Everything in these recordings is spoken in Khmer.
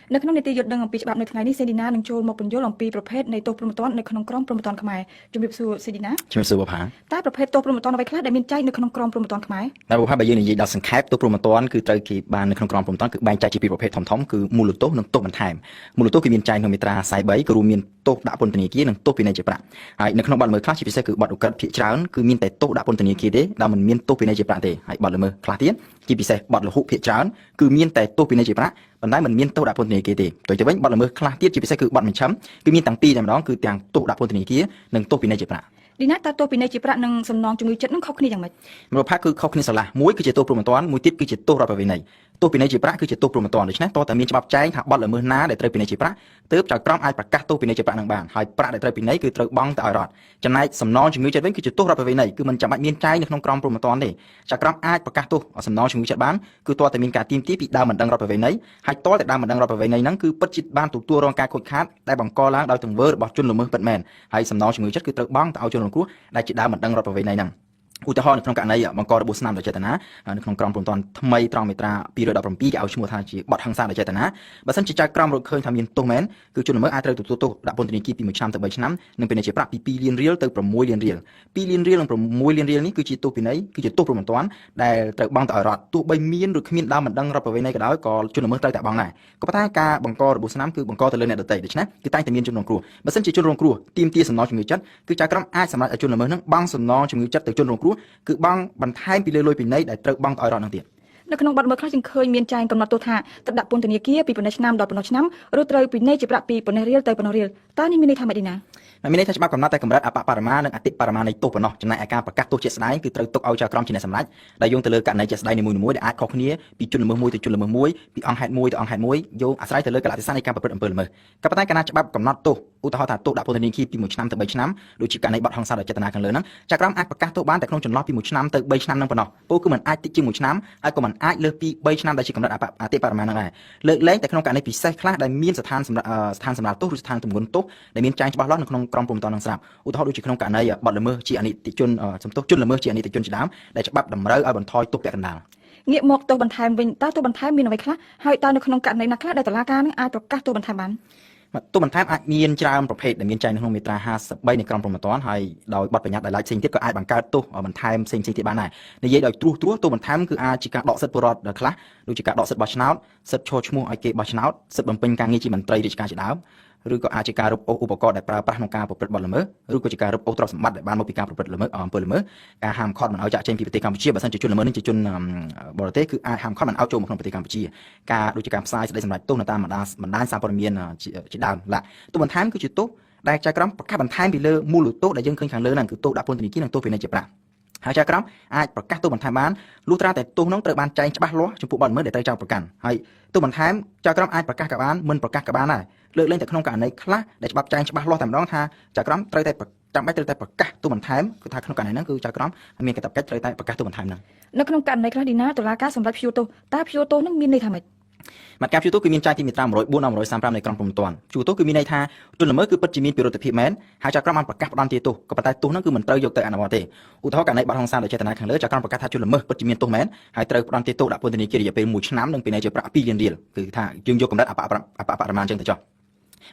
នៅក្នុងនីតិយុត្តដឹងអំពីច្បាប់នៅថ្ងៃនេះសេឌីណានឹងចូលមកបញ្យល់អំពីប្រភេទនៃទោសព្រហ្មទណ្ឌនៅក្នុងក្រមព្រហ្មទណ្ឌខ្មែរជំរាបសួរសេឌីណាជំរាបសួរបុប្ផាតើប្រភេទទោសព្រហ្មទណ្ឌអ្វីខ្លះដែលមានចែងនៅក្នុងក្រមព្រហ្មទណ្ឌខ្មែរតែបុប្ផាបើយើងនិយាយដល់សង្ខេបទោសព្រហ្មទណ្ឌគឺត្រូវគេបាននៅក្នុងក្រមព្រហ្មទណ្ឌគឺបែងចែកជាពីរប្រភេទធំៗគឺមូលទោសនិងទោសបន្ថែមមូលទោសគឺមានចែងក្នុងមាត្រា43គឺរួមមានទោសដាក់ពន្ធនាគារនិងទោសពិន័យជាប្រាក់ហើយនៅក្នុងបទល្មើសខ្លះជាពិសេសគឺបទឧក្រិដ្ឋភាគច្រើនគឺមានតែទោសដាក់ពន្ធនាគារទេដែលមិនមានទោសពិន័យជាប្រាក់ទេហើយបទល្មើសខ្លះទៀតជាពិសេសបទលហុភាគច្រើនគឺមានតែទោសពិន័យជាប្រាក់ប៉ុន្តែមិនមានទោសដាក់ពន្ធនាគារទេផ្ទុយទៅវិញបទល្មើសខ្លះទៀតជាពិសេសគឺបទបញ្ឈឹមគឺមានទាំងពីរតែម្ដងគឺទាំងទោសដាក់ពន្ធនាគារនិងទោសពិន័យជាប្រាក់ឌីណាតើទោសពិន័យជាប្រាក់និងសំណងជំងឺចិត្តនឹងខុសគ្នាយ៉ាងម៉េចមូលផាគឺខុសគ្នាស្រឡះមួយគឺជាទោសព្រហ្មទណ្ឌមួយទៀតគឺជាទោសរដ្ឋប្រវេណីទោសពិន័យជាប្រាក់គឺជាទោសព្រហ្មទណ្ឌដូច្នេះតើតើមានច្បាប់ចែងថាបទល្មើសណាដែលត្រូវពិន័យជាប្រាក់ទើបចៅក្រមអាចប្រកាសទោសពិន័យជាប្រាក់នឹងបានហើយប្រាក់ដែលត្រូវពិន័យគឺត្រូវបង់ទៅឲ្យរដ្ឋចំណែកសំណងជំងឺចិត្តវិញគឺជាទោសរដ្ឋប្រវេណីគឺមិនចាំបាច់មានចែងនៅក្នុងក្រមព្រហ្មទណ្ឌទេចៅក្រមអាចប្រកាសទោសសំណងជំងឺចិត្តបានគឺតើតើមានការទាមទារពីដើមមិនដឹងរដ្ឋប្រវេណីហើយតើតើដើមមិនដឹងរដ្ឋប្រវេណីហ្នឹងគឺពិតជាបានទទួលរងការខូចខាតដែលបង្កឡើងដោយទង្វើរបស់ជនល្មើសពិតមែនហើយសំណងជំងឺចិត្តគឺត្រូវបង់ទៅឲ្យជនរងគ្រោះដែលជាដើមមិនដឹងរដ្ឋប្រវេណីហ្នឹងឧទាហរណ៍នៅក្នុងករណីបង្ករបួសស្នាមដោយចេតនានៅក្នុងក្រមព្រហ្មទណ្ឌថ្មីត្រង់មាត្រា217គេឲ្យឈ្មោះថាជាបទហិង្សាដោយចេតនាបើសិនជាចៅក្រមរកឃើញថាមានទោសមែនគឺជនល្មើសអាចត្រូវទទួលទោសដាក់ពន្ធនាគារពី1ឆ្នាំទៅ3ឆ្នាំនិងពិន័យជាប្រាក់ពី2លានរៀលទៅ6លានរៀល2លានរៀលនិង6លានរៀលនេះគឺជាទោសពិន័យគឺជាទោសព្រហ្មទណ្ឌដែលត្រូវបង់ទៅឲ្យរដ្ឋទោះបីមានឬគ្មានដើមមិនដឹងរដ្ឋប្រវេណីក៏ដោយក៏ជនល្មើសត្រូវតែបង់ដែរក៏ប៉ុន្តែការបង្ករបួសស្នាមគឺបង្កទៅលើអ្នកដទៃដូច្នេះគឺតែងតែមានជនរងគ្រោះបើសិនជាជនរងគ្រោះទាមទារសំណងជំងឺចិត្តគឺចៅក្រមអាចសម្រេចឲ្យជនល្មើសនឹងបង់សំណងជំងឺចិត្តទៅជនរងគ្រោះគឺបង់បន្ថែមពីលើលុយពិន័យដែលត្រូវបង់ទៅឲ្យរដ្ឋនឹងទៀតនៅក្នុងបទល្មើសខ្លះជាងឃើញមានចែងកំណត់ទោសថាត្រូវដាក់ពន្ធនាគារពីប៉ុណ្ណេះឆ្នាំដល់ប៉ុណ្ណោះឆ្នាំឬត្រូវពិន័យជាប្រាក់ពីប៉ុណ្ណេះរៀលទៅប៉ុណ្ណោះរៀលតើនេះមានន័យថាម៉េចឌីណាមានន័យថាច្បាប់កំណត់តែកម្រិតអបបរមានិងអតិបរមានៃទោសប៉ុណ្ណោះចំណែកឯការប្រកាសទោសជាក់ស្ដែងគឺត្រូវទុកឲ្យចៅក្រមជាអ្នកសម្រេចដែលយោងទៅលើករណីជាក់ស្ដែងនីមួយៗដែលអាចខុសគ្នាពីជនល្មើសមួយទៅជនល្មើសមួយពីអង្គហេតុមួយទៅអង្គហេតុមួយយោងអាស្រ័យទៅលើកលៈទេសៈនៃការប្រព្រឹត្តអំពើល្មើសក៏ប៉ុន្តែកាលណាច្បាប់កំណត់ទោសឧទាហរណ៍ថាទោសដាក់ពន្ធនាគារពី1ឆ្នាំទៅ3ឆ្នាំដូចជាករណីបទហិង្សាដោយចេតនាខាងលើហ្នឹងចៅក្រមអាចប្រកាសទោសបានតែក្នុងចន្លោះពី1ឆ្នាំទៅ3ឆ្នាំហ្នឹងប៉ុណ្ណោះពោលគឺមិនអាចតិចជាង1ឆ្នាំហើយក៏មិនអាចលើសពី3ឆ្នាំដែលជាកម្រិតអតិបរមាហ្នឹងដែរលើកលែងតែក្នុងករណីពិសេសខ្លះដែលមានស្ថានសម្រាប់ទោសឬស្ថានទម្ងន់ទោសដែលមានចែងច្បាស់លាស់នៅក្នុងក្រមព្រហ្មទណ្ឌនឹងស្រាប់ឧទាហរណ៍ដូចជាក្នុងករណីបទល្មើសជាអនិច្ចជនសំទោសជនល្មើសជាអនិច្ចជនជាដើមដែលច្បាប់តម្រូវឲ្យបន្ថយទោសពាក់កណ្ដាលងាកមកទោសបន្ថែមវិញតើទោសបន្ថែមមានអ្វីខ្លះហើយតើនៅក្នុងករណីណាខ្លះដែលតុលាការនឹងអាចប្រកាសទោសបន្ថែមបានទោសបន្ថែមអាចមានច្រើនប្រភេទដែលមានចែងនៅក្នុងមាត្រា53នៃក្រមព្រហ្មទណ្ឌហើយដោយបទបញ្ញត្តិដែលឡែកផ្សេងទៀតក៏អាចបង្កើតទោសបន្ថែមផ្សេងទៀតបានដែរនិយាយដោយត្រួសទោសបន្ថែមគឺអាចជាការដកសិទ្ធិពលរដ្ឋខ្លះដូចជាការដកសិទ្ធិបោះឆ្នោតសិទ្ធិឈរឈ្មោះឲ្យគេបោះឆ្នោតសិទ្ធិបំពេញការងារជាមន្ត្រីរាជការជាដើមឬក៏អាចជាការរឹបអូសឧបករណ៍ដែលប្រើប្រាស់ក្នុងការប្រព្រឹត្តបទល្មើសឬក៏ជាការរឹបអូសទ្រព្យសម្បត្តិដែលបានមកពីការប្រព្រឹត្តល្មើសអំពើល្មើសការហាមឃាត់មិនឲ្យចាក់ចេញពីប្រទេសកម្ពុជាបើសិនជាជនល្មើសនេះជាជនបរទេសគឺអាចហាមឃាត់មិនឲ្យចូលមកក្នុងប្រទេសកម្ពុជាការដូចជាការផ្សាយសេចក្តីសម្រេចទោសនៅតាមបណ្ដាញសារព័ត៌មានជាដើមទោសបន្ថែមគឺជាទោសដែលចៅក្រមប្រកាសបន្ថែមពីលើមូលទោសដែលយើងឃើញខាងលើហ្នឹងគឺទោសដាក់ពន្ធនាគារនិងទោសពិន័យជាប្រាក់ហើយចៅក្រមអាចប្រកាសទោសបន្ថែមបានលុះត្រាតែទោសនោះត្រូវបានចែងច្បាស់លាស់ចំពោះបទល្មើសដែលត្រូវចោទប្រកាន់ហើយទោសបន្ថែមចៅក្រមអាចប្រកាសក៏បានមិនប្រកាសក៏បានដែរលើកលែងតែក្នុងករណីខ្លះដែលច្បាប់ចែងច្បាស់លាស់តែម្ដងថាចៅក្រមត្រូវតែចាំបាច់ត្រូវតែប្រកាសទោសបន្ថែមគឺថាក្នុងករណីហ្នឹងគឺចៅក្រមមានកាតព្វកិច្ចត្រូវតែប្រកាសទោសបន្ថែមហ្នឹងនៅក្នុងករណីខ្លះឌីណាតុលាការសម្រាប់ព្យួរទោសតើព្យួរទោសនឹងមានន័យថាម៉េចមាត់ការព្យួរទោសគឺមានចែងពីមាត្រា104ដល់135នៃក្រមព្រហ្មទណ្ឌព្យួរទោសគឺមានន័យថាជនល្មើសគឺពិតជាមានពិរុទ្ធភាពមែនហើយចៅក្រមបានប្រកាសផ្ដន្ទាទោសក៏ប៉ុន្តែទោសហ្នឹងគឺមិនត្រូវយកទៅអនុវត្តទេឧទាហរណ៍ករណីបទហិង្សាដោយចេតនាខាងលើចៅក្រមប្រកាសថាជនល្មើសពិតជាមានទោសមែនហើយត្រូវផ្ដន្ទាទោសដាក់ពន្ធនាគាររយៈពេល1ឆ្នាំនិងពិន័យជាប្រាក់2លានរៀលគឺថាយើងយកកម្រិតអបបរមាអញ្ចឹងទៅចុះ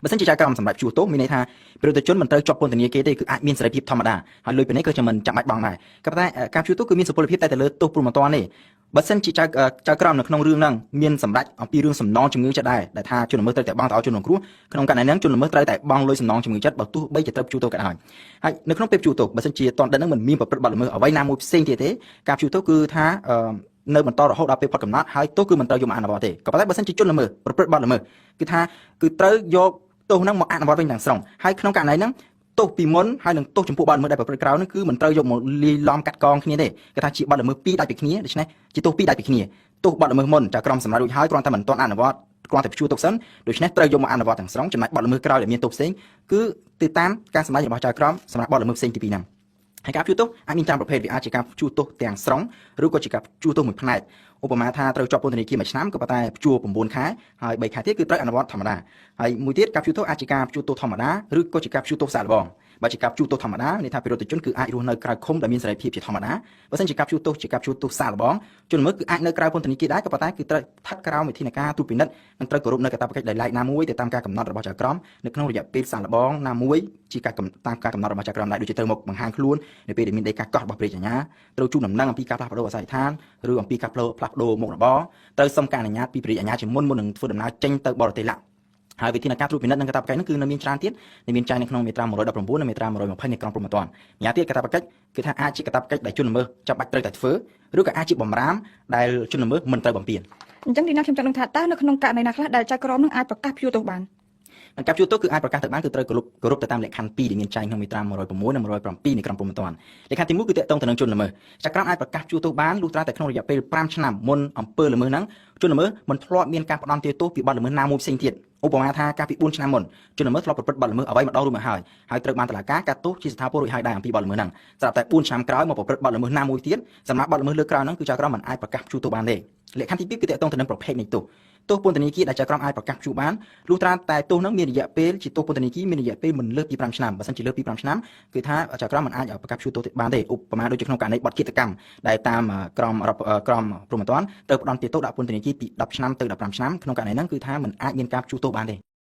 បើសិនជាចៅក្រមសម្រាប់ព្យួរទោសមានន័យថាពិរុទ្ធជនមិនត្រូវជាប់ពន្ធនាគារទេគឺអាចមានសេរីភាពធម្មតាហើយលុយពិន័យក៏មិនចាំបាច់បង់ដែរក៏ប៉ុន្តែការព្យួរទោសគឺមានសុពលភាពតែទៅលើទោសព្រហ្មទណ្ឌទេបើសិនជាចៅក្រមនៅក្នុងរឿងហ្នឹងមានសម្រាប់អំពីរឿងសំណងជំងឺចិត្តដែរដែលថាជនល្មើសត្រូវតែបង់ទៅឲ្យជនរងគ្រោះក្នុងករណីហ្នឹងជនល្មើសត្រូវតែបង់លុយសំណងជំងឺចិត្តបើទោះបីជាត្រូវព្យួរទោសក៏ដោយហើយនៅក្នុងពេលព្យួរទោសបើសិនជាតនដិតហ្នឹងមិនមានប្រព្រឹត្តបទល្មើសអ្វីណាមួយផ្សេងទៀតទេការព្យួរទោសគឺថានៅបន្តរហូតដល់ពេលផុតកំណត់ហើយទោសគឺមិនត្រូវយកមកអនុវត្តទេក៏ប៉ុន្តែបើសិនជាជនល្មើសប្រព្រឹត្តបទល្មើសគឺថាគឺត្រូវយកទោសហ្នឹងមកអនុវត្តវិញទាំងស្រុងហើយក្នុងករណីហ្នឹងទោសពីមុនហើយនឹងទោសចំពោះបទល្មើសដែលប្រព្រឹត្តក្រោយហ្នឹងគឺមិនត្រូវយកមកលាយឡំកាត់កងគ្នាទេគេថាជាបទល្មើសពីរដាច់ពីគ្នាដូច្នេះជាទោសពីរដាច់ពីគ្នាទោសបទល្មើសមុនចៅក្រមសម្រាប់រួចហើយគ្រាន់តែមិនទាន់អនុវត្តគ្រាន់តែព្យួរទោសសិនដូច្នេះត្រូវយកមកអនុវត្តទាំងស្រុងចំណែកបទល្មើសក្រោយដែលមានទោសផ្សេងគឺទៅតាមការសម្រេចរបស់ចៅក្រមសម្រាប់បទល្មើសផ្សេងទីពីរហ្នឹងហើយការព្យួរទោសអាចមានច្រើនប្រភេទវាអាចជាការព្យួរទោសទាំងស្រុងឬក៏ជាការព្យួរទោសមួយផ្នែក ឧបមាថាត្រូវជាប់ពន្ធនាគារមួយឆ្នាំក៏ប៉ុន្តែព្យួរ9ខែហើយ3ខែទៀតគឺត្រូវអនុវត្តធម្មតាហើយមួយទៀតការព្យួរទោសអាចជាការព្យួរទោសធម្មតាឬក៏ជាការព្យួរទោសសាកល្បងបើជាការព្យួរទោសធម្មតានេះថាពិរុទ្ធជនគឺអាចរស់នៅក្រៅឃុំដែលមានសេរីភាពជាធម្មតាបើមិនជាការព្យួរទោសជាការព្យួរទោសសាកល្បងជនល្មើសគឺអាចនៅក្រៅពន្ធនាគារដែរក៏ប៉ុន្តែគឺត្រូវស្ថិតក្រោមវិធានការត្រួតពិនិត្យនិងត្រូវគោរពនៅកាតព្វកិច្ចដែលឡែកណាមួយទៅតាមការកំណត់របស់ចៅក្រមនៅក្នុងរយៈពេលសាកល្បងណាមួយជាការតាមការកំណត់របស់ចៅក្រមដែរដូចជាត្រូវមកបង្ហាញខ្លួននៅពេលដែលមានដីកាកោះរបស់ព្រះរាជអាជ្ញាត្រូវជូនដំណឹងអំពីការផ្លាស់ប្ដូរអាសយដ្ឋានឬអំពីការផ្លាស់ប្ដូរមុខរបរត្រូវសុំការអនុញ្ញាតពីព្រះរាជអាជ្ញាជាមុននឹងធ្វើដំណើរចេញទៅបរទេសឡាក់ហើយវិធានការត្រួតពិនិត្យនិងកាតព្វកិច្ចនោះគឺនៅមានច្រើនទៀតនៅមានចែងនៅក្នុងមាត្រា119និងមាត្រា120នៃក្រមព្រហ្មទណ្ឌម្យ៉ាងទៀតកាតព្វកិច្ចគឺថាអាចជាកាតព្វកិច្ចដែលជនល្មើសចាំបាច់ត្រូវតែធ្វើឬក៏អាចជាបំរាមដែលជនល្មើសមិនត្រូវបំពេញអញ្ចឹងទីណាខ្ញុំចង់ដឹងថាតើនៅក្នុងករណីណាខ្លះដែលចៅក្រមនឹងអាចប្រកាសព្យួរទោសបានការព្យួរទោសគឺអាចប្រកាសទៅបានគឺត្រូវគោរពទៅតាមលក្ខខណ្ឌ2ដែលមានចែងក្នុងមាត្រា106និង107នៃក្រមព្រហ្មទណ្ឌលក្ខខណ្ឌទី1គឺទាក់ទងទៅនឹងជនល្មើសចៅក្រមអាចប្រកាសព្យួរទោសបានលុះត្រាតែក្នុងរយៈពេល5ឆ្នាំមុនអំពើល្មើសហ្នឹងជនល្មើសមិនធ្លាប់មានការផ្ដន្ទាទោសពីបទល្មើសណាមួយផ្សេងទៀតឧបមាថាកាលពី4ឆ្នាំមុនជនល្មើសធ្លាប់ប្រព្រឹត្តបទល្មើសអ្វីម្ដងរួចមកហើយត្រូវបានតុលាការកាត់ទោសជាស្ថាពររួចហើយដែរអំពីបទល្មើសហ្នឹងស្រាប់តែ4ឆ្នាំក្រោយមកប្រព្រឹត្តបទល្មើសណាមួយទៀតសម្រាប់បទល្មើសលើកក្រោយហ្នឹងគឺចៅក្រមមិនអាចប្រកាសព្យួរទោសបានទេលក្ខខណ្ឌទី2គឺទាក់ទងទៅនឹងប្រភេទនៃទោសទោសពន្ធនាគារដែលចៅក្រមអាចប្រកាសព្យួរបានលុះត្រាតែទោសហ្នឹងមានរយៈពេលជាទោសពន្ធនាគារមានរយៈពេលមិនលើសពី5ឆ្នាំបើមិនជាលើសពី5ឆ្នាំគឺថាចៅក្រមមិនអាចប្រកាសព្យួរទោសបានទេឧបមាដូចជាក្នុងករណីបទឃាតកម្មដែលតាមក្រមព្រហ្មទណ្ឌត្រូវផ្ដន្ទាទោសដាក់ពន្ធនាគារពី10ឆ្នាំទៅ15ឆ្នាំក្នុងករណីហ្នឹងគឺថាមិនអាចមានការព្យួរទោសបានទេ